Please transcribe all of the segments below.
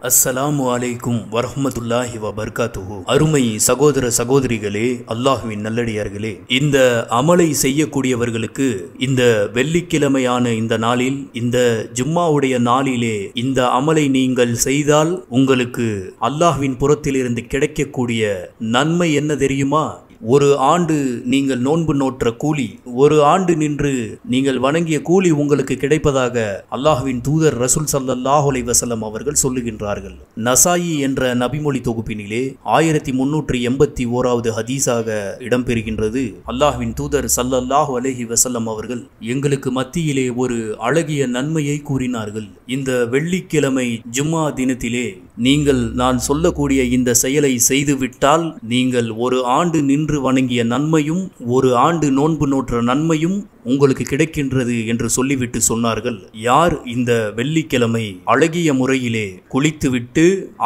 அஸ்ஸலாமு அலைக்கும் வரஹ்மத்துல்லாஹி வபர்காத்துஹு. அருமை சகோதர சகோதரிகளே, அல்லாஹுவின் நல்லடியார்களே, இந்த அமலை செய்யக்கூடியவர்களுக்கு இந்த வெள்ளிக்கிழமையான இந்த நாளில், இந்த ஜும்மாவுடைய நாளிலே இந்த அமலை நீங்கள் செய்தால் உங்களுக்கு அல்லாஹ்வின் புறத்திலிருந்து கிடைக்கக்கூடிய நன்மை என்ன தெரியுமா? ஒரு ஆண்டு நீங்கள் நோன்பு நோற்ற கூலி, ஒரு ஆண்டு நின்று நீங்கள் வணங்கிய கூலி உங்களுக்கு கிடைப்பதாக அல்லாஹ்வின் தூதர் ரசூல் ஸல்லல்லாஹு அலைஹி வஸல்லம் அவர்கள் சொல்லுகின்றார்கள். நசாயி என்ற நபிமொழி தொகுப்பினிலே 1381வது ஹதீஸாக இடம்பெறுகின்றது. அல்லாஹ்வின் தூதர் ஸல்லல்லாஹு அலைஹி வஸல்லம் அவர்கள் எங்களுக்கு மத்தியிலே ஒரு அழகிய நன்மையை கூறினார்கள். இந்த வெள்ளிக்கிழமை ஜும்மா தினத்திலே நீங்கள் நான் சொல்லக்கூடிய இந்த செயலை செய்துவிட்டால் நீங்கள் ஒரு ஆண்டு நின்று வணங்கிய நன்மையும் ஒரு ஆண்டு நோன்பு நோற்ற நன்மையும் உங்களுக்கு கிடைக்கின்றது என்று சொல்லிவிட்டு சொன்னார்கள். யார் இந்த வெள்ளிக்கிழமை அழகிய முறையிலே குளித்துவிட்டு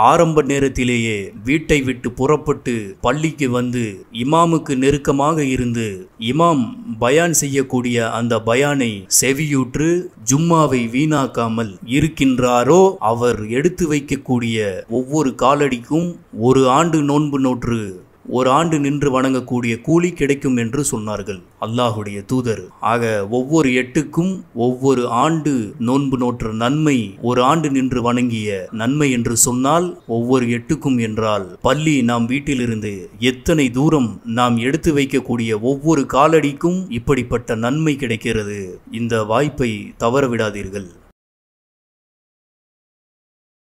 ஆரம்ப நேரத்திலேயே வீட்டை விட்டு புறப்பட்டு பள்ளிக்கு வந்து இமாமுக்கு நெருக்கமாக இருந்து இமாம் பயான் செய்யக்கூடிய அந்த பயானை செவியுற்று ஜும்மாவை வீணாக்காமல் இருக்கின்றாரோ அவர் எடுத்து வைக்கக்கூடிய ஒவ்வொரு காலடிக்கும் ஒரு ஆண்டு நோன்பு நோற்று ஒரு ஆண்டு நின்று வணங்கக்கூடிய கூலி கிடைக்கும் என்று சொன்னார்கள் அல்லாஹுடைய தூதர். ஆக ஒவ்வொரு எட்டுக்கும் ஒவ்வொரு ஆண்டு நோன்பு நோற்ற நன்மை, ஒரு ஆண்டு நின்று வணங்கிய நன்மை என்று சொன்னால் ஒவ்வொரு எட்டுக்கும் என்றால் பள்ளி நாம் வீட்டிலிருந்து எத்தனை தூரம் நாம் எடுத்து வைக்கக்கூடிய ஒவ்வொரு காலடிக்கும் இப்படிப்பட்ட நன்மை கிடைக்கிறது. இந்த வாய்ப்பை தவறவிடாதீர்கள்.